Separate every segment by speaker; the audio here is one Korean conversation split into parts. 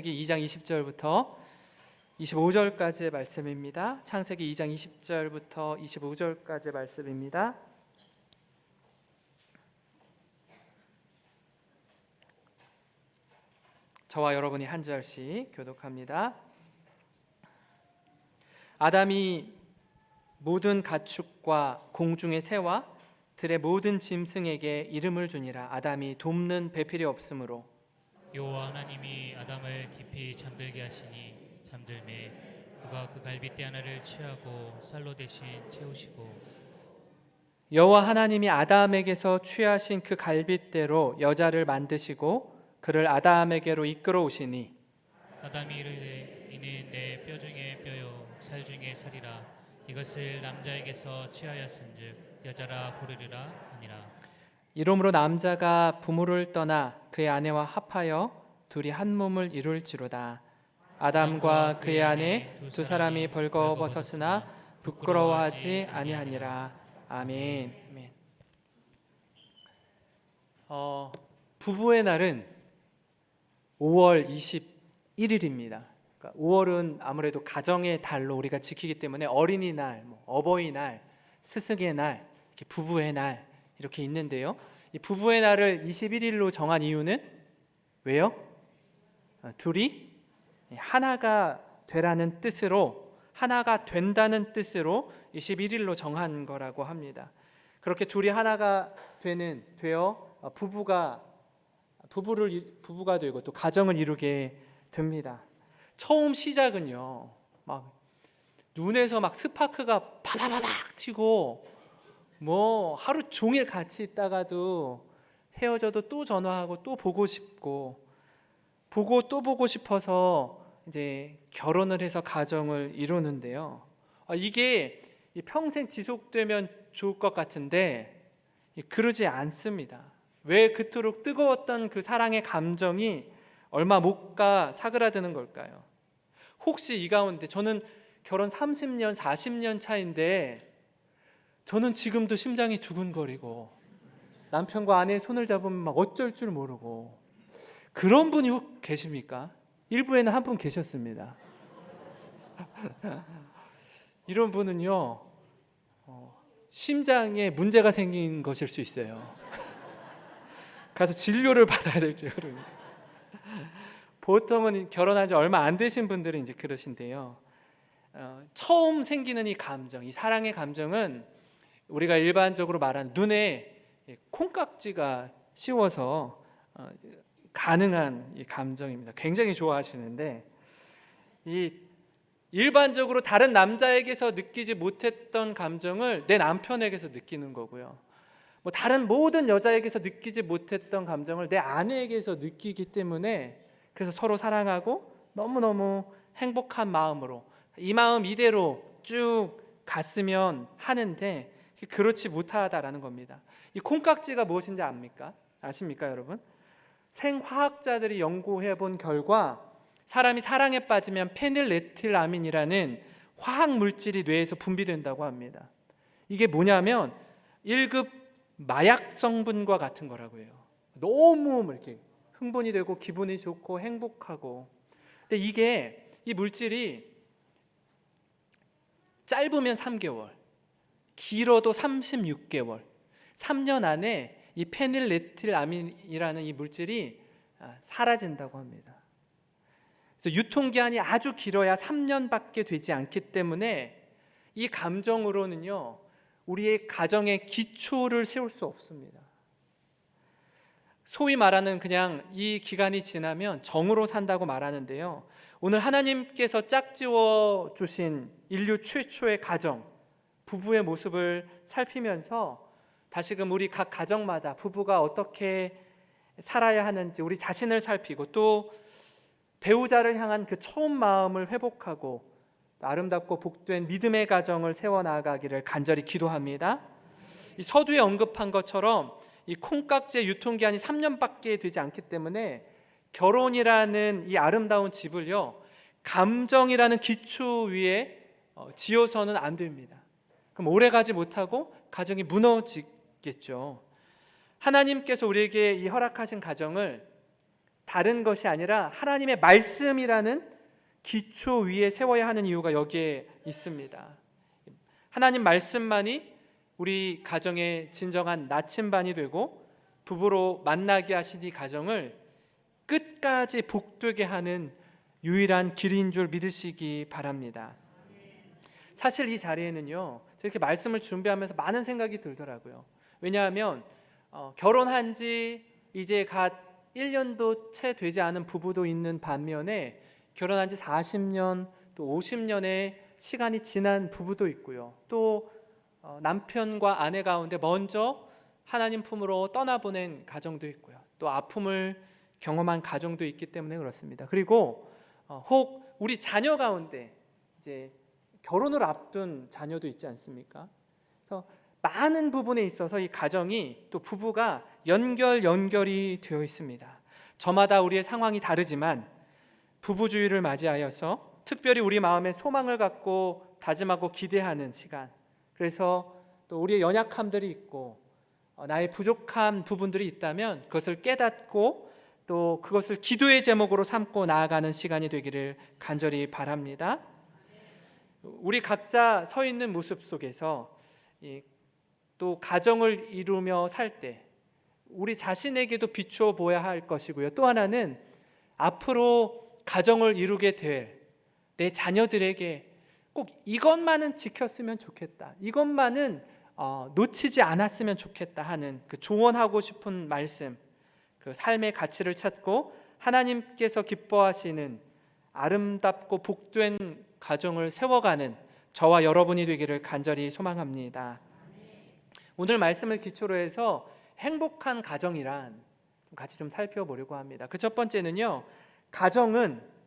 Speaker 1: 2장 20절부터 25절까지의 말씀입니다. 창세기 2장 20절부터 25절까지의 말씀입니다. 저와 여러분이 한 절씩 교독합니다. 아담이 모든 가축과 공중의 새와 들의 모든 짐승에게 이름을 주니라. 아담이 돕는 배필이 없으므로
Speaker 2: 여호와 하나님이 아담을 깊이 잠들게 하시니 잠들매 그가 그 갈빗대 하나를 취하고 쌀로 대신 채우시고
Speaker 1: 여호와 하나님이 아담에게서 취하신 그 갈빗대로 여자를 만드시고 그를 아담에게로 이끌어 오시니
Speaker 2: 아담이 이르되 이는 내 뼈 중에 뼈요 살 중에 살이라 이것을 남자에게서 취하였은즉 여자라 부르리라 하니라.
Speaker 1: 이러므로 남자가 부모를 떠나 그의 아내와 합하여 둘이 한 몸을 이룰지로다. 아담과 그의 아내 두 사람이 벌거벗었으나 부끄러워하지 아니하니라. 아멘. 부부의 날은 5월 21일입니다. 그러니까 5월은 아무래도 가정의 달로 우리가 지키기 때문에 어린이날, 어버이날, 스승의 날, 이렇게 부부의 날 이렇게 있는데요. 이 부부의 날을 21일로 정한 이유는 왜요? 둘이 하나가 되라는 뜻으로, 하나가 된다는 뜻으로 21일로 정한 거라고 합니다. 그렇게 둘이 하나가 되어 부부가 되고 또 가정을 이루게 됩니다. 처음 시작은요, 막 눈에서 막 스파크가 파바바박 튀고 하루 종일 같이 있다가도 헤어져도 또 전화하고 또 보고 싶고 또 보고 싶어서 이제 결혼을 해서 가정을 이루는데요. 이게 평생 지속되면 좋을 것 같은데 그러지 않습니다. 왜 그토록 뜨거웠던 그 사랑의 감정이 얼마 못 가 사그라드는 걸까요? 혹시 이 가운데 저는 결혼 30년, 40년 차인데 저는 지금도 심장이 두근거리고 남편과 아내의 손을 잡으면 막 어쩔 줄 모르고 그런 분이 혹 계십니까? 일부에는 한 분 계셨습니다. 이런 분은요, 심장에 문제가 생긴 것일 수 있어요. 가서 진료를 받아야 될지 모릅니다. 보통은 결혼한 지 얼마 안 되신 분들은 이제 그러신데요. 처음 생기는 이 감정, 이 사랑의 감정은 우리가 일반적으로 말하는 눈에 콩깍지가 씌워서 가능한 이 감정입니다. 굉장히 좋아하시는데 이 일반적으로 다른 남자에게서 느끼지 못했던 감정을 내 남편에게서 느끼는 거고요. 다른 모든 여자에게서 느끼지 못했던 감정을 내 아내에게서 느끼기 때문에 그래서 서로 사랑하고 너무너무 행복한 마음으로 이 마음 이대로 쭉 갔으면 하는데 그렇지 못하다라는 겁니다. 이 콩깍지가 무엇인지 아십니까 여러분? 생화학자들이 연구해 본 결과 사람이 사랑에 빠지면 페닐에틸아민이라는 화학 물질이 뇌에서 분비된다고 합니다. 이게 뭐냐면 1급 마약 성분과 같은 거라고 해요. 너무 이렇게 흥분이 되고 기분이 좋고 행복하고. 근데 이 물질이 짧으면 3개월, 길어도 36개월, 3년 안에 이 페닐에틸아민이라는 이 물질이 사라진다고 합니다. 그래서 유통기한이 아주 길어야 3년밖에 되지 않기 때문에 이 감정으로는요, 우리의 가정의 기초를 세울 수 없습니다. 소위 말하는 그냥 이 기간이 지나면 정으로 산다고 말하는데요. 오늘 하나님께서 짝지어 주신 인류 최초의 가정, 부부의 모습을 살피면서 다시금 우리 각 가정마다 부부가 어떻게 살아야 하는지 우리 자신을 살피고 또 배우자를 향한 그 처음 마음을 회복하고 아름답고 복된 믿음의 가정을 세워나가기를 간절히 기도합니다. 이 서두에 언급한 것처럼 이 콩깍지의 유통기한이 3년밖에 되지 않기 때문에 결혼이라는 이 아름다운 집을요, 감정이라는 기초 위에 지어서는 안 됩니다. 그럼 오래가지 못하고 가정이 무너지겠죠. 하나님께서 우리에게 이 허락하신 가정을 다른 것이 아니라 하나님의 말씀이라는 기초 위에 세워야 하는 이유가 여기에 있습니다. 하나님 말씀만이 우리 가정의 진정한 나침반이 되고 부부로 만나게 하신 이 가정을 끝까지 복되게 하는 유일한 길인 줄 믿으시기 바랍니다. 사실 이 자리에는요, 이렇게 말씀을 준비하면서 많은 생각이 들더라고요. 왜냐하면 결혼한 지 이제 갓 1년도 채 되지 않은 부부도 있는 반면에 결혼한 지 40년 또 50년의 시간이 지난 부부도 있고요. 또 남편과 아내 가운데 먼저 하나님 품으로 떠나보낸 가정도 있고요. 또 아픔을 경험한 가정도 있기 때문에 그렇습니다. 그리고 혹 우리 자녀 가운데 이제 결혼을 앞둔 자녀도 있지 않습니까? 그래서 많은 부분에 있어서 이 가정이 또 부부가 연결이 되어 있습니다. 저마다 우리의 상황이 다르지만 부부주의를 맞이하여서 특별히 우리 마음에 소망을 갖고 다짐하고 기대하는 시간, 그래서 또 우리의 연약함들이 있고 나의 부족한 부분들이 있다면 그것을 깨닫고 또 그것을 기도의 제목으로 삼고 나아가는 시간이 되기를 간절히 바랍니다. 우리 각자 서 있는 모습 속에서 또 가정을 이루며 살 때 우리 자신에게도 비추어 보아야 할 것이고요. 또 하나는 앞으로 가정을 이루게 될 내 자녀들에게 꼭 이것만은 지켰으면 좋겠다, 이것만은 놓치지 않았으면 좋겠다 하는 그 조언하고 싶은 말씀, 그 삶의 가치를 찾고 하나님께서 기뻐하시는 아름답고 복된 가정을 세워가는 저와 여러분이 되기를 간절히 소망합니다. 오늘 말씀을 기초로 해서 행복한 가정이란 같이 좀 살펴보려고 합니다. 그 첫 번째는요, 가정은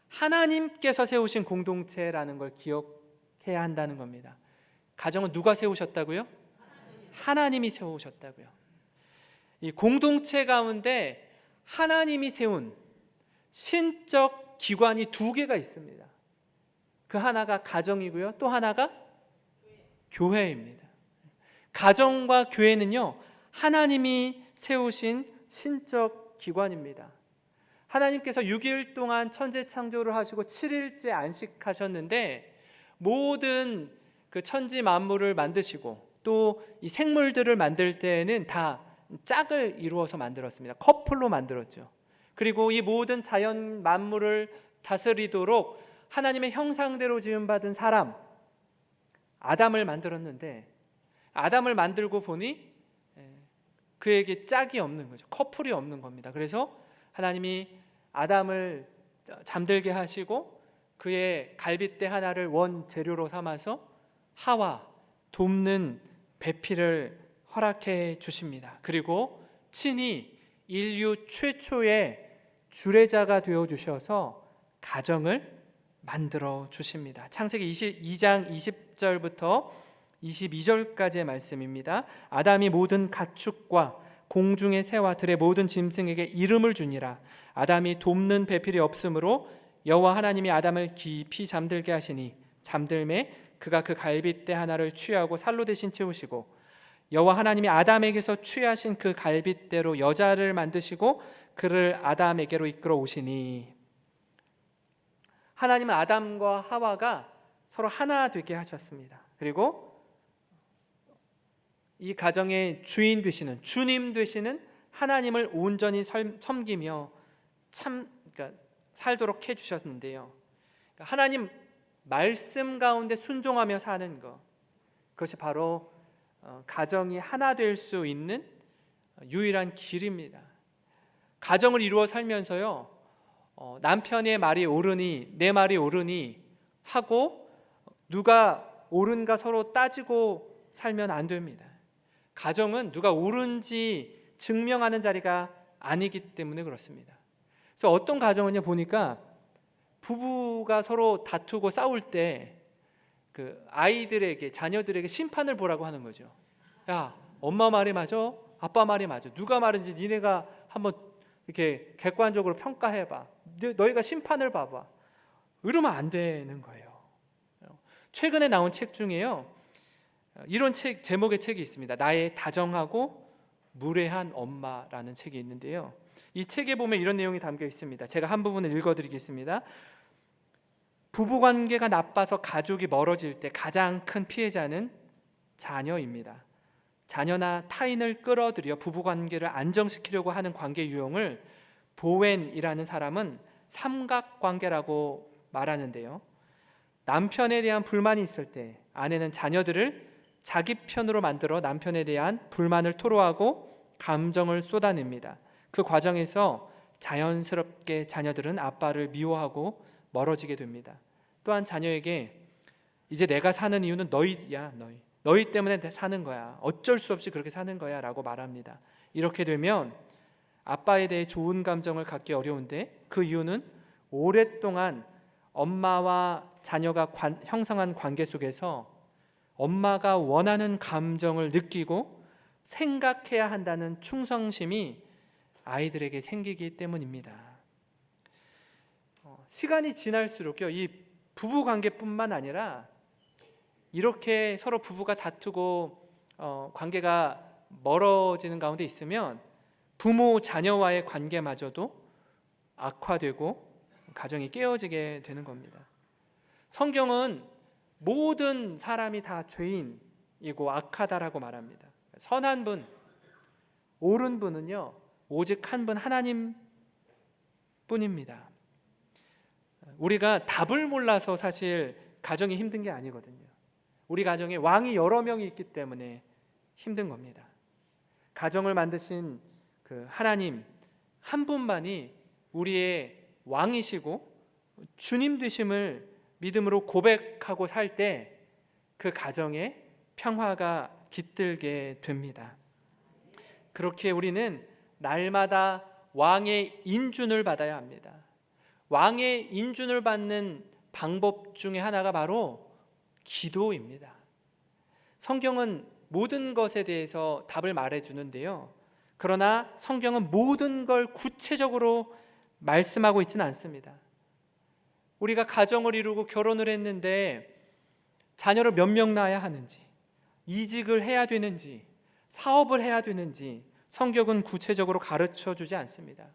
Speaker 1: 하나님께서 세우신 공동체라는 걸 기억해야 한다는 겁니다. 가정은 누가 세우셨다고요? 하나님이 세우셨다고요. 이 공동체 가운데 하나님이 세운 신적 기관이 두 개가 있습니다. 그 하나가 가정이고요, 또 하나가 교회입니다. 가정과 교회는요, 하나님이 세우신 신적 기관입니다. 하나님께서 6일 동안 천지 창조를 하시고 7일째 안식하셨는데 모든 그 천지 만물을 만드시고 또 이 생물들을 만들 때에는 다 짝을 이루어서 만들었습니다. 커플로 만들었죠. 그리고 이 모든 자연 만물을 다스리도록 하나님의 형상대로 지음받은 사람 아담을 만들었는데, 아담을 만들고 보니 그에게 짝이 없는 거죠. 커플이 없는 겁니다. 그래서 하나님이 아담을 잠들게 하시고 그의 갈빗대 하나를 원재료로 삼아서 하와, 돕는 배필을 허락해 주십니다. 그리고 친히 인류 최초의 주례자가 되어 주셔서 가정을 만들어 주십니다. 창세기 22장 20절부터 22절까지의 말씀입니다. 아담이 모든 가축과 공중의 새와 들의 모든 짐승에게 이름을 주니라. 아담이 돕는 배필이 없으므로 여호와 하나님이 아담을 깊이 잠들게 하시니 잠들매 그가 그 갈빗대 하나를 취하고 살로 대신 채우시고 여호와 하나님이 아담에게서 취하신 그 갈빗대로 여자를 만드시고 그를 아담에게로 이끌어 오시니. 하나님은 아담과 하와가 서로 하나 되게 하셨습니다. 그리고 이 가정의 주인 되시는, 주님 되시는 하나님을 온전히 섬기며 살도록 해주셨는데요, 하나님 말씀 가운데 순종하며 사는 것, 그것이 바로 가정이 하나 될 수 있는 유일한 길입니다. 가정을 이루어 살면서요, 남편의 말이 옳으니 내 말이 옳으니 하고 누가 옳은가 서로 따지고 살면 안 됩니다. 가정은 누가 옳은지 증명하는 자리가 아니기 때문에 그렇습니다. 그래서 어떤 가정은요, 보니까 부부가 서로 다투고 싸울 때 그 아이들에게, 자녀들에게 심판을 보라고 하는 거죠. 야, 엄마 말이 맞아? 아빠 말이 맞아? 누가 말인지 니네가 한번 이렇게 객관적으로 평가해봐. 너희가 심판을 봐봐. 이러면 안 되는 거예요. 최근에 나온 책 중에요, 이런 책, 제목의 책이 있습니다. 나의 다정하고 무례한 엄마라는 책이 있는데요, 이 책에 보면 이런 내용이 담겨 있습니다. 제가 한 부분을 읽어드리겠습니다. 부부관계가 나빠서 가족이 멀어질 때 가장 큰 피해자는 자녀입니다. 자녀나 타인을 끌어들여 부부관계를 안정시키려고 하는 관계 유형을 보웬이라는 사람은 삼각관계라고 말하는데요. 남편에 대한 불만이 있을 때 아내는 자녀들을 자기 편으로 만들어 남편에 대한 불만을 토로하고 감정을 쏟아냅니다. 그 과정에서 자연스럽게 자녀들은 아빠를 미워하고 멀어지게 됩니다. 또한 자녀에게 이제 내가 사는 이유는 너희야, 너희 때문에 사는 거야, 어쩔 수 없이 그렇게 사는 거야 라고 말합니다. 이렇게 되면 아빠에 대해 좋은 감정을 갖기 어려운데 그 이유는 오랫동안 엄마와 자녀가 형성한 관계 속에서 엄마가 원하는 감정을 느끼고 생각해야 한다는 충성심이 아이들에게 생기기 때문입니다. 시간이 지날수록요, 이 부부 관계뿐만 아니라 이렇게 서로 부부가 다투고 관계가 멀어지는 가운데 있으면 부모 자녀와의 관계마저도 악화되고 가정이 깨어지게 되는 겁니다. 성경은 모든 사람이 다 죄인이고 악하다라고 말합니다. 선한 분, 옳은 분은요 오직 한 분 하나님 뿐입니다. 우리가 답을 몰라서 사실 가정이 힘든 게 아니거든요. 우리 가정에 왕이 여러 명이 있기 때문에 힘든 겁니다. 가정을 만드신 그 하나님 한 분만이 우리의 왕이시고 주님 되심을 믿음으로 고백하고 살 때 그 가정에 평화가 깃들게 됩니다. 그렇게 우리는 날마다 왕의 인준을 받아야 합니다. 왕의 인준을 받는 방법 중에 하나가 바로 기도입니다. 성경은 모든 것에 대해서 답을 말해주는데요. 그러나 성경은 모든 걸 구체적으로 말씀하고 있지는 않습니다. 우리가 가정을 이루고 결혼을 했는데 자녀를 몇 명 낳아야 하는지, 이직을 해야 되는지, 사업을 해야 되는지 성경은 구체적으로 가르쳐 주지 않습니다.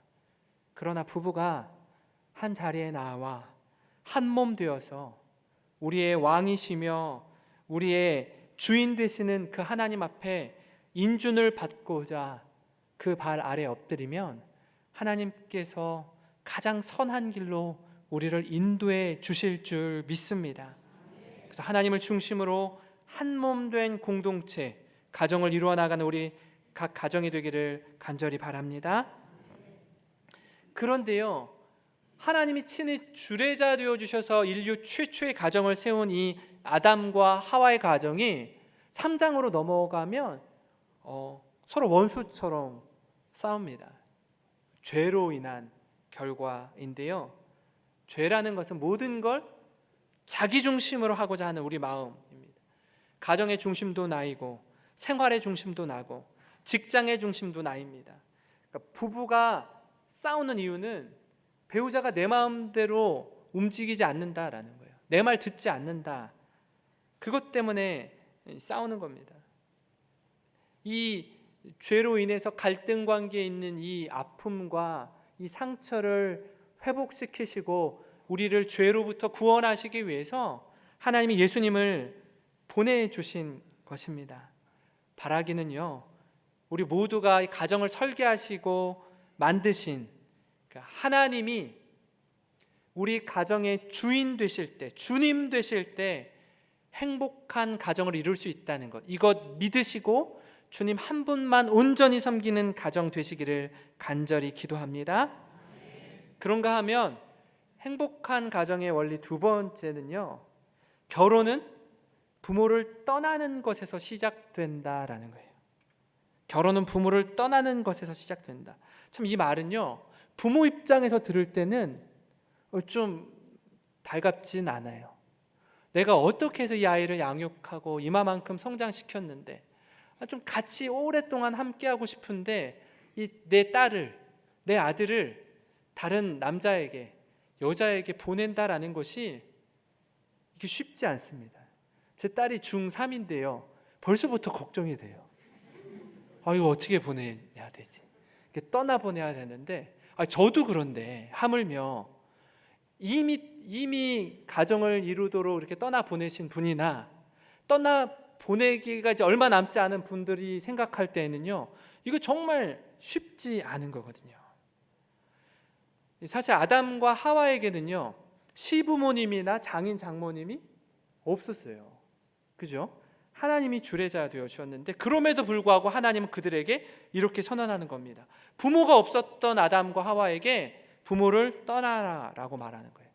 Speaker 1: 그러나 부부가 한 자리에 나와 한 몸 되어서 우리의 왕이시며 우리의 주인 되시는 그 하나님 앞에 인준을 받고자 그 발 아래 엎드리면 하나님께서 가장 선한 길로 우리를 인도해 주실 줄 믿습니다. 그래서 하나님을 중심으로 한 몸 된 공동체, 가정을 이루어 나가는 우리 각 가정이 되기를 간절히 바랍니다. 그런데요, 하나님이 친히 주례자 되어 주셔서 인류 최초의 가정을 세운 이 아담과 하와의 가정이 3장으로 넘어가면 서로 원수처럼 싸웁니다. 죄로 인한 결과인데요, 죄라는 것은 모든 걸 자기 중심으로 하고자 하는 우리 마음입니다. 가정의 중심도 나이고 생활의 중심도 나고 직장의 중심도 나입니다. 그러니까 부부가 싸우는 이유는 배우자가 내 마음대로 움직이지 않는다라는 거예요. 내 말 듣지 않는다. 그것 때문에 싸우는 겁니다. 이 죄로 인해서 갈등 관계에 있는 이 아픔과 이 상처를 회복시키시고 우리를 죄로부터 구원하시기 위해서 하나님이 예수님을 보내주신 것입니다. 바라기는요, 우리 모두가 가정을 설계하시고 만드신 하나님이 우리 가정의 주인 되실 때, 주님 되실 때 행복한 가정을 이룰 수 있다는 것, 이것 믿으시고 주님 한 분만 온전히 섬기는 가정 되시기를 간절히 기도합니다. 그런가 하면 행복한 가정의 원리 두 번째는요, 결혼은 부모를 떠나는 것에서 시작된다라는 거예요. 결혼은 부모를 떠나는 것에서 시작된다. 참 이 말은요, 부모 입장에서 들을 때는 좀 달갑진 않아요. 내가 어떻게 해서 이 아이를 양육하고 이마만큼 성장시켰는데 좀 같이 오랫동안 함께하고 싶은데 내 딸을, 내 아들을 다른 남자에게, 여자에게 보낸다라는 것이 이게 쉽지 않습니다. 제 딸이 중3인데요 벌써부터 걱정이 돼요. 이거 어떻게 보내야 되지? 이렇게 떠나보내야 되는데, 저도 그런데 하물며 이미 가정을 이루도록 이렇게 떠나보내신 분이나 떠나보내기가 이제 얼마 남지 않은 분들이 생각할 때에는요, 이거 정말 쉽지 않은 거거든요. 사실 아담과 하와에게는요, 시부모님이나 장인 장모님이 없었어요. 그죠? 하나님이 주례자 되어 주셨는데, 그럼에도 불구하고 하나님은 그들에게 이렇게 선언하는 겁니다. 부모가 없었던 아담과 하와에게 부모를 떠나라라고 말하는 거예요.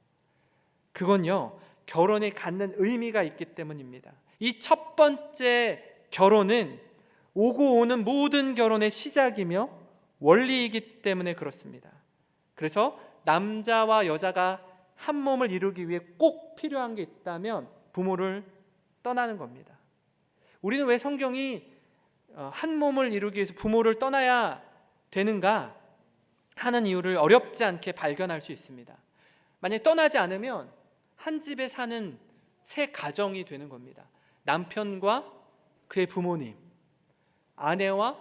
Speaker 1: 그건요, 결혼이 갖는 의미가 있기 때문입니다. 이 첫 번째 결혼은 오고 오는 모든 결혼의 시작이며 원리이기 때문에 그렇습니다. 그래서 남자와 여자가 한 몸을 이루기 위해 꼭 필요한 게 있다면 부모를 떠나는 겁니다. 우리는 왜 성경이 한 몸을 이루기 위해서 부모를 떠나야 되는가 하는 이유를 어렵지 않게 발견할 수 있습니다. 만약에 떠나지 않으면 한 집에 사는 새 가정이 되는 겁니다. 남편과 그의 부모님, 아내와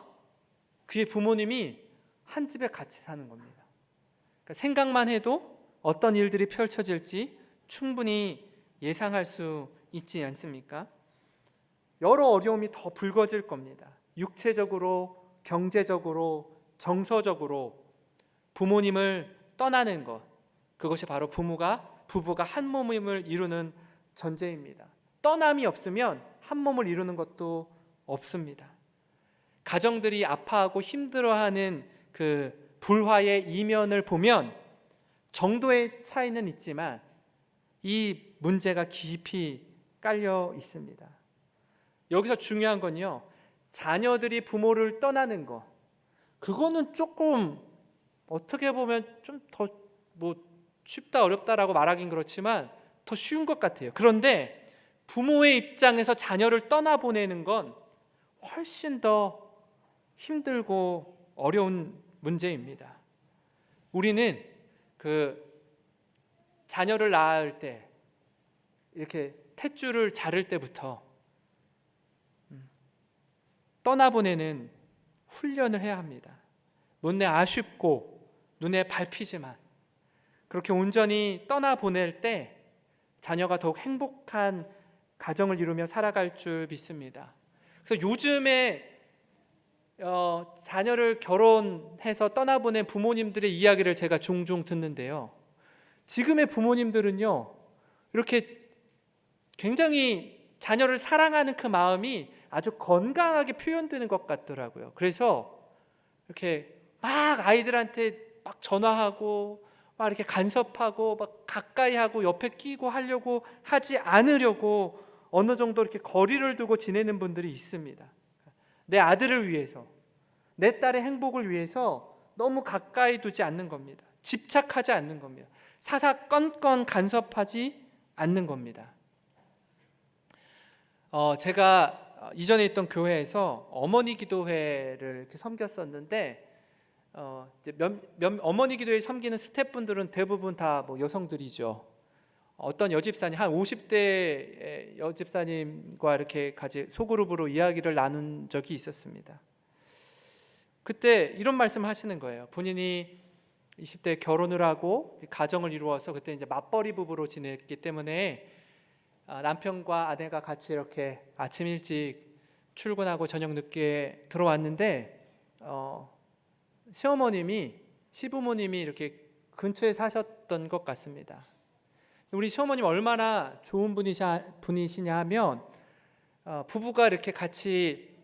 Speaker 1: 그의 부모님이 한 집에 같이 사는 겁니다. 그러니까 생각만 해도 어떤 일들이 펼쳐질지 충분히 예상할 수 있지 않습니까? 여러 어려움이 더 불거질 겁니다. 육체적으로, 경제적으로, 정서적으로 부모님을 떠나는 것, 그것이 바로 부부가 한 몸을 이루는 전제입니다. 떠남이 없으면 한 몸을 이루는 것도 없습니다. 가정들이 아파하고 힘들어하는 그 불화의 이면을 보면 정도의 차이는 있지만 이 문제가 깊이 깔려 있습니다. 여기서 중요한 건요, 자녀들이 부모를 떠나는 것, 그거는 조금 어떻게 보면 좀 더 쉽다 어렵다라고 말하긴 그렇지만 더 쉬운 것 같아요. 그런데 부모의 입장에서 자녀를 떠나보내는 건 훨씬 더 힘들고 어려운 문제입니다. 우리는 그 자녀를 낳을 때 이렇게 탯줄을 자를 때부터 떠나보내는 훈련을 해야 합니다. 못내 아쉽고 눈에 밟히지만 그렇게 온전히 떠나보낼 때 자녀가 더욱 행복한 가정을 이루며 살아갈 줄 믿습니다. 그래서 요즘에 자녀를 결혼해서 떠나보낸 부모님들의 이야기를 제가 종종 듣는데요, 지금의 부모님들은요 이렇게 굉장히 자녀를 사랑하는 그 마음이 아주 건강하게 표현되는 것 같더라고요. 그래서 이렇게 막 아이들한테 막 전화하고 막 이렇게 간섭하고 막 가까이 하고 옆에 끼고 하려고 하지 않으려고 어느 정도 이렇게 거리를 두고 지내는 분들이 있습니다. 내 아들을 위해서, 내 딸의 행복을 위해서 너무 가까이 두지 않는 겁니다. 집착하지 않는 겁니다. 사사건건 간섭하지 않는 겁니다. 제가 이전에 있던 교회에서 어머니 기도회를 이렇게 섬겼었는데, 어머니 기도회 섬기는 스태프분들은 대부분 다 여성들이죠. 어떤 여집사님, 한 50대 여집사님과 이렇게 같이 소그룹으로 이야기를 나눈 적이 있었습니다. 그때 이런 말씀을 하시는 거예요. 본인이 20대 결혼을 하고 가정을 이루어서 그때 이제 맞벌이 부부로 지냈기 때문에 남편과 아내가 같이 이렇게 아침 일찍 출근하고 저녁 늦게 들어왔는데 시부모님이 이렇게 근처에 사셨던 것 같습니다. 우리 시어머님 얼마나 좋은 분이시냐 하면 부부가 이렇게 같이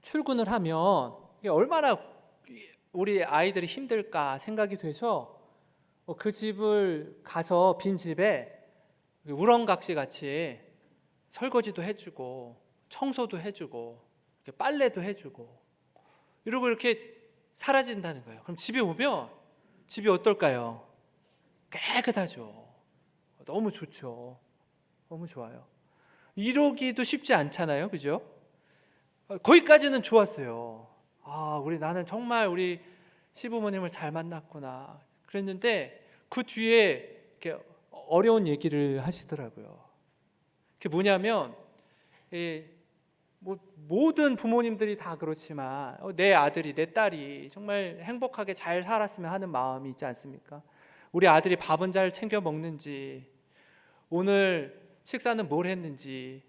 Speaker 1: 출근을 하면 얼마나 우리 아이들이 힘들까 생각이 돼서 그 집을 가서 빈 집에 우렁각시 같이 설거지도 해주고 청소도 해주고 빨래도 해주고 이러고 이렇게 사라진다는 거예요. 그럼 집에 오면 집이 어떨까요? 깨끗하죠. 너무 좋죠. 너무 좋아요. 이러기도 쉽지 않잖아요, 그죠? 거기까지는 좋았어요. 나는 정말 우리 시부모님을 잘 만났구나 그랬는데 그 뒤에 이렇게 어려운 얘기를 하시더라고요. 그게 뭐냐면 뭐 모든 부모님들이 다 그렇지만 내 아들이 내 딸이 정말 행복하게 잘 살았으면 하는 마음이 있지 않습니까? 우리 아들이 밥은 잘 챙겨 먹는지, 오늘 식사는 뭘 했는지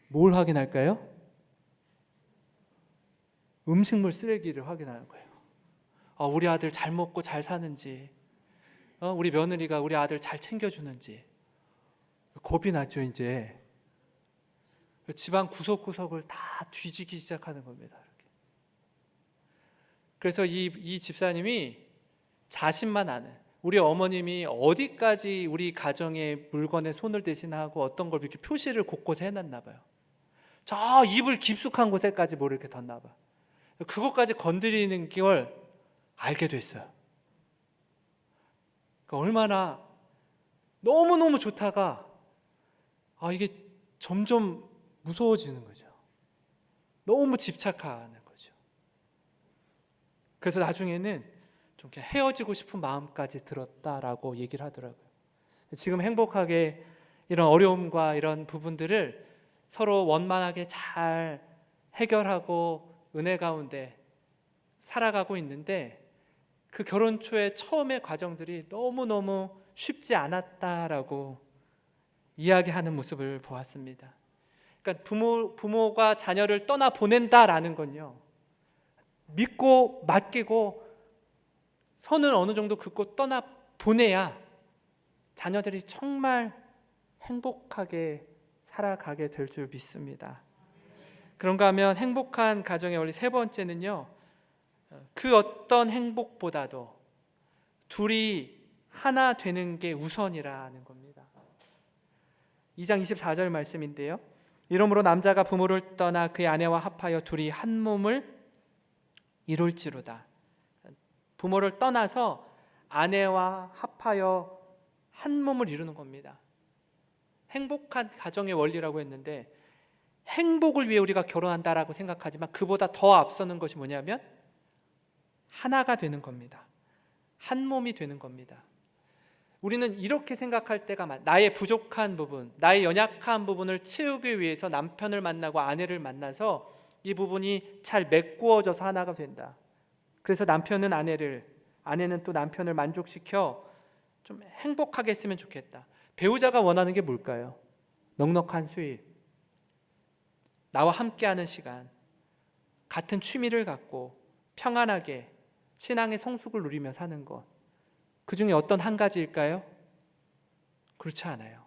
Speaker 1: 뭘 확인할까요? 음식물 쓰레기를 확인하는 거예요. 우리 아들 잘 먹고 잘 사는지, 우리 며느리가 우리 아들 잘 챙겨주는지. 겁이 나죠. 이제 집안 구석구석을 다 뒤지기 시작하는 겁니다. 이렇게. 그래서 이 집사님이 자신만 아는, 우리 어머님이 어디까지 우리 가정의 물건에 손을 대신하고 어떤 걸 이렇게 표시를 곳곳에 해놨나 봐요. 저 이불 깊숙한 곳에까지 뭘 이렇게 뒀나 봐. 그것까지 건드리는 걸 알게 됐어요. 그러니까 얼마나 너무너무 좋다가 이게 점점 무서워지는 거죠. 너무 집착하는 거죠. 그래서 나중에는 좀 헤어지고 싶은 마음까지 들었다라고 얘기를 하더라고요. 지금 행복하게 이런 어려움과 이런 부분들을 서로 원만하게 잘 해결하고 은혜 가운데 살아가고 있는데, 그 결혼 초의 처음의 과정들이 너무너무 쉽지 않았다라고 이야기하는 모습을 보았습니다. 그러니까 부모가 자녀를 떠나 보낸다라는 건요, 믿고 맡기고 선을 어느 정도 긋고 떠나 보내야 자녀들이 정말 행복하게 살아가게 될 줄 믿습니다. 그런가 하면 행복한 가정의 원리 세 번째는요, 그 어떤 행복보다도 둘이 하나 되는 게 우선이라는 겁니다. 2장 24절 말씀인데요, 이러므로 남자가 부모를 떠나 그의 아내와 합하여 둘이 한 몸을 이룰지로다. 부모를 떠나서 아내와 합하여 한 몸을 이루는 겁니다. 행복한 가정의 원리라고 했는데, 행복을 위해 우리가 결혼한다라고 생각하지만 그보다 더 앞서는 것이 뭐냐면 하나가 되는 겁니다. 한 몸이 되는 겁니다. 우리는 이렇게 생각할 때가 나의 부족한 부분, 나의 연약한 부분을 채우기 위해서 남편을 만나고 아내를 만나서 이 부분이 잘 메꾸어져서 하나가 된다. 그래서 남편은 아내는 또 남편을 만족시켜 좀 행복하게 했으면 좋겠다. 배우자가 원하는 게 뭘까요? 넉넉한 수입, 나와 함께하는 시간, 같은 취미를 갖고 평안하게 신앙의 성숙을 누리며 사는 것. 그 중에 어떤 한 가지일까요? 그렇지 않아요.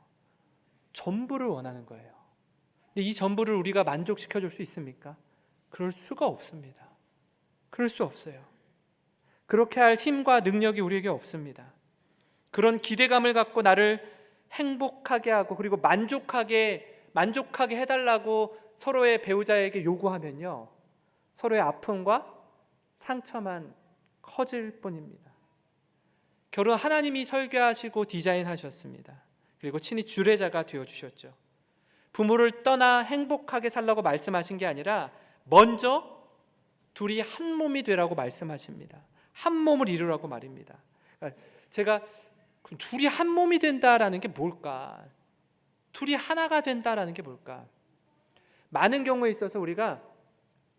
Speaker 1: 전부를 원하는 거예요. 근데 이 전부를 우리가 만족시켜 줄 수 있습니까? 그럴 수가 없습니다. 그럴 수 없어요. 그렇게 할 힘과 능력이 우리에게 없습니다. 그런 기대감을 갖고 나를 행복하게 하고 그리고 만족하게 해달라고 서로의 배우자에게 요구하면요, 서로의 아픔과 상처만 커질 뿐입니다. 결혼 하나님이 설계하시고 디자인하셨습니다. 그리고 친히 주례자가 되어주셨죠. 부모를 떠나 행복하게 살라고 말씀하신 게 아니라 먼저 둘이 한 몸이 되라고 말씀하십니다. 한 몸을 이루라고 말입니다. 제가 둘이 한 몸이 된다라는 게 뭘까? 둘이 하나가 된다라는 게 뭘까? 많은 경우에 있어서 우리가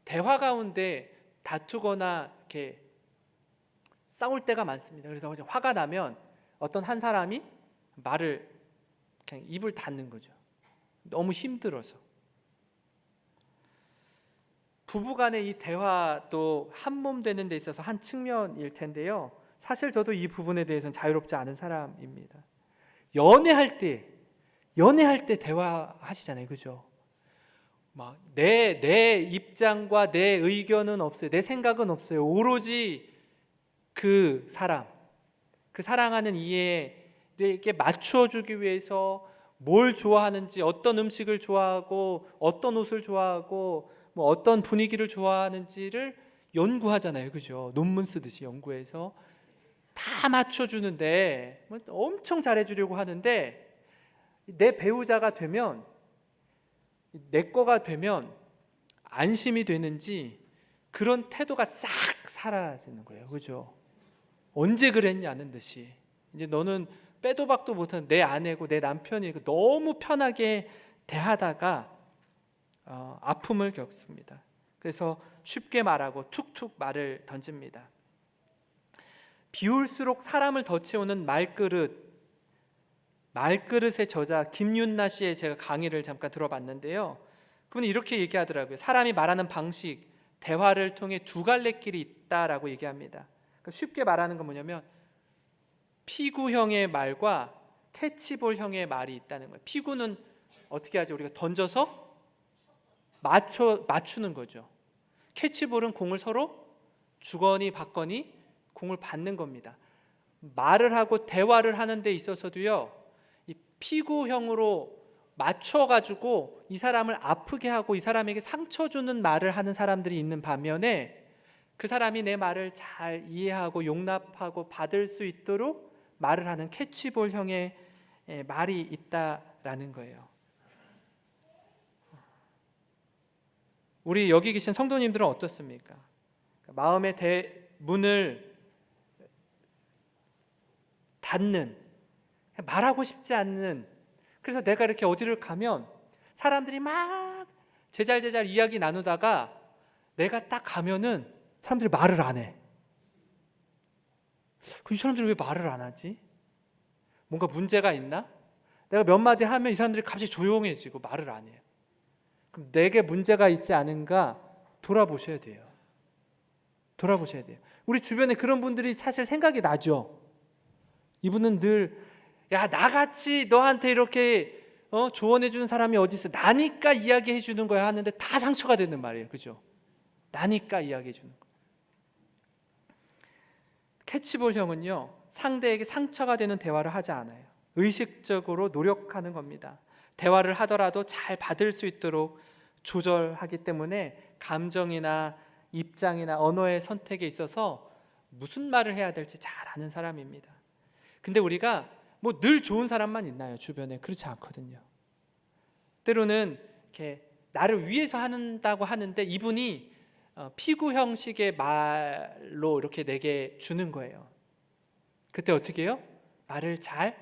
Speaker 1: 대화 가운데 다투거나 이렇게 싸울 때가 많습니다. 그래서 화가 나면 어떤 한 사람이 말을 그냥 입을 닫는 거죠. 너무 힘들어서. 부부간의 이 대화도 한 몸 되는 데 있어서 한 측면일 텐데요, 사실 저도 이 부분에 대해서는 자유롭지 않은 사람입니다. 연애할 때 대화하시잖아요, 그죠? 막 내 입장과 내 의견은 없어요. 내 생각은 없어요. 오로지 그 사랑하는 이에게 맞춰주기 위해서 뭘 좋아하는지, 어떤 음식을 좋아하고 어떤 옷을 좋아하고 뭐 어떤 분위기를 좋아하는지를 연구하잖아요, 그죠? 논문 쓰듯이 연구해서 다 맞춰주는데 엄청 잘해주려고 하는데, 내 배우자가 되면, 내 거가 되면 안심이 되는지 그런 태도가 싹 사라지는 거예요, 그죠? 언제 그랬냐는 듯이 이제 너는 빼도 박도 못한 내 아내고 내 남편이고 너무 편하게 대하다가 아픔을 겪습니다. 그래서 쉽게 말하고 툭툭 말을 던집니다. 비울수록 사람을 더 채우는 말그릇의 저자 김윤나 씨의 제가 강의를 잠깐 들어봤는데요. 그분은 이렇게 얘기하더라고요. 사람이 말하는 방식, 대화를 통해 두 갈래길이 있다라고 얘기합니다. 그러니까 쉽게 말하는 건 뭐냐면 피구형의 말과 캐치볼형의 말이 있다는 거예요. 피구는 어떻게 하죠? 우리가 던져서 맞추는 거죠. 캐치볼은 공을 서로 주거니 받거니 공을 받는 겁니다. 말을 하고 대화를 하는 데 있어서도요, 이 피구형으로 맞춰가지고 이 사람을 아프게 하고 이 사람에게 상처 주는 말을 하는 사람들이 있는 반면에 그 사람이 내 말을 잘 이해하고 용납하고 받을 수 있도록 말을 하는 캐치볼형의 말이 있다라는 거예요. 우리 여기 계신 성도님들은 어떻습니까? 마음의 문을 닫는, 말하고 싶지 않는, 그래서 내가 이렇게 어디를 가면 사람들이 막 제잘제잘 이야기 나누다가 내가 딱 가면은 사람들이 말을 안 해. 이 사람들이 왜 말을 안 하지? 뭔가 문제가 있나? 내가 몇 마디 하면 이 사람들이 갑자기 조용해지고 말을 안 해요. 그럼 내게 문제가 있지 않은가 돌아보셔야 돼요. 돌아보셔야 돼요. 우리 주변에 그런 분들이 사실 생각이 나죠. 이분은 늘 야, 나같이 너한테 이렇게 조언해 주는 사람이 어디 있어? 나니까 이야기해 주는 거야 하는데 다 상처가 되는 말이에요. 그죠? 나니까 이야기해 주는 거. 캐치볼형은요, 상대에게 상처가 되는 대화를 하지 않아요. 의식적으로 노력하는 겁니다. 대화를 하더라도 잘 받을 수 있도록 조절하기 때문에 감정이나 입장이나 언어의 선택에 있어서 무슨 말을 해야 될지 잘 아는 사람입니다. 근데 우리가 뭐 늘 좋은 사람만 있나요? 주변에 그렇지 않거든요. 때로는 이렇게 나를 위해서 한다고 하는데 이분이 피구 형식의 말로 이렇게 내게 주는 거예요. 그때 어떻게 해요? 말을 잘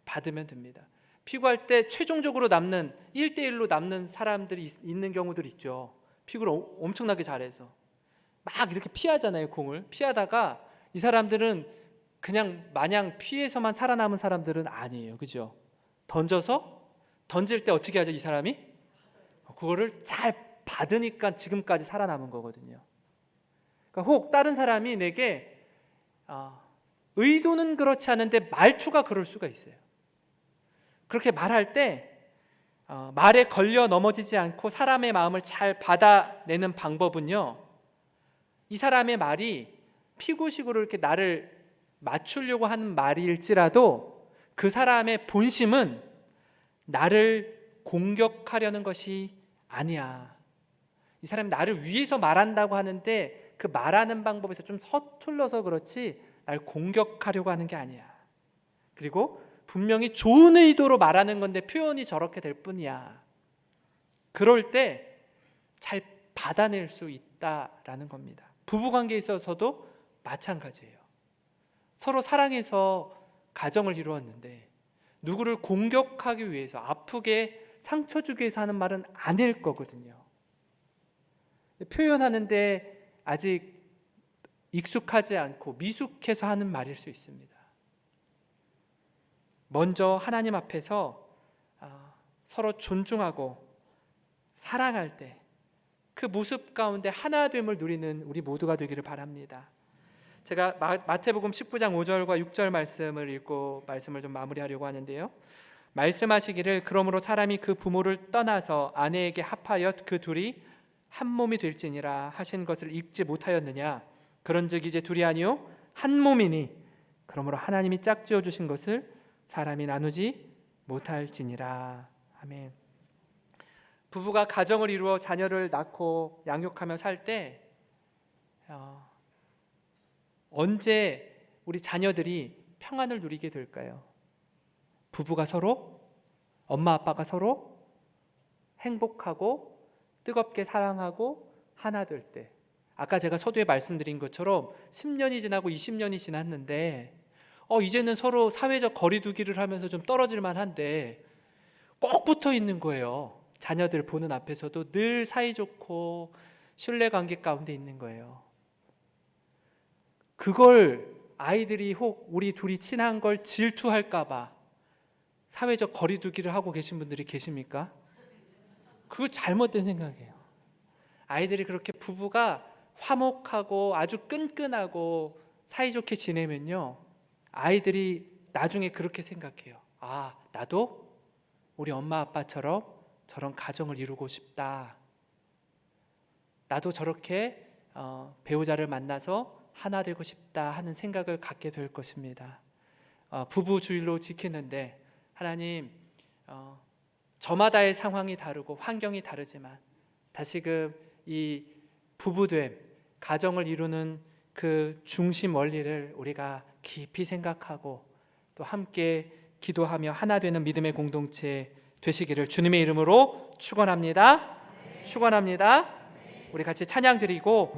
Speaker 1: 받으면 됩니다. 피구할 때 최종적으로 남는 1대1로 남는 사람들이 있는 경우들 있죠. 피구를 엄청나게 잘해서 막 이렇게 피하잖아요. 공을 피하다가 이 사람들은 그냥 마냥 피해서만 살아남은 사람들은 아니에요. 그죠? 던질 때 어떻게 하죠? 이 사람이? 그거를 잘 받으니까 지금까지 살아남은 거거든요. 그러니까 혹 다른 사람이 내게 의도는 그렇지 않은데 말투가 그럴 수가 있어요. 그렇게 말할 때 말에 걸려 넘어지지 않고 사람의 마음을 잘 받아내는 방법은요, 이 사람의 말이 피구식으로 이렇게 나를 맞추려고 하는 말일지라도 그 사람의 본심은 나를 공격하려는 것이 아니야. 이 사람이 나를 위해서 말한다고 하는데 그 말하는 방법에서 좀 서툴러서 그렇지 날 공격하려고 하는 게 아니야. 그리고 분명히 좋은 의도로 말하는 건데 표현이 저렇게 될 뿐이야. 그럴 때 잘 받아낼 수 있다라는 겁니다. 부부관계에 있어서도 마찬가지예요. 서로 사랑해서 가정을 이루었는데 누구를 공격하기 위해서 아프게 상처 주기 위해서 하는 말은 아닐 거거든요. 표현하는데 아직 익숙하지 않고 미숙해서 하는 말일 수 있습니다. 먼저 하나님 앞에서 서로 존중하고 사랑할 때 그 모습 가운데 하나됨을 누리는 우리 모두가 되기를 바랍니다. 제가 마태복음 19장 5절과 6절 말씀을 읽고 말씀을 좀 마무리하려고 하는데요. 말씀하시기를 그러므로 사람이 그 부모를 떠나서 아내에게 합하여 그 둘이 한 몸이 될지니라 하신 것을 읽지 못하였느냐. 그런즉 이제 둘이 아니요 한 몸이니 그러므로 하나님이 짝지어 주신 것을 사람이 나누지 못할지니라. 아멘. 부부가 가정을 이루어 자녀를 낳고 양육하며 살 때 언제 우리 자녀들이 평안을 누리게 될까요? 부부가 서로, 엄마 아빠가 서로 행복하고 뜨겁게 사랑하고 하나 될 때. 아까 제가 서두에 말씀드린 것처럼 10년이 지나고 20년이 지났는데 이제는 서로 사회적 거리 두기를 하면서 좀 떨어질 만한데 꼭 붙어 있는 거예요. 자녀들 보는 앞에서도 늘 사이좋고 신뢰관계 가운데 있는 거예요. 그걸 아이들이 혹 우리 둘이 친한 걸 질투할까 봐 사회적 거리두기를 하고 계신 분들이 계십니까? 그거 잘못된 생각이에요. 아이들이 그렇게 부부가 화목하고 아주 끈끈하고 사이좋게 지내면요, 아이들이 나중에 그렇게 생각해요. 아, 나도 우리 엄마 아빠처럼 저런 가정을 이루고 싶다. 나도 저렇게 배우자를 만나서 하나 되고 싶다 하는 생각을 갖게 될 것입니다. 부부 주일로 지키는데 하나님, 저마다의 상황이 다르고 환경이 다르지만 다시금 이 부부됨, 가정을 이루는 그 중심 원리를 우리가 깊이 생각하고 또 함께 기도하며 하나 되는 믿음의 공동체 되시기를 주님의 이름으로 축원합니다. 축원합니다. 우리 같이 찬양 드리고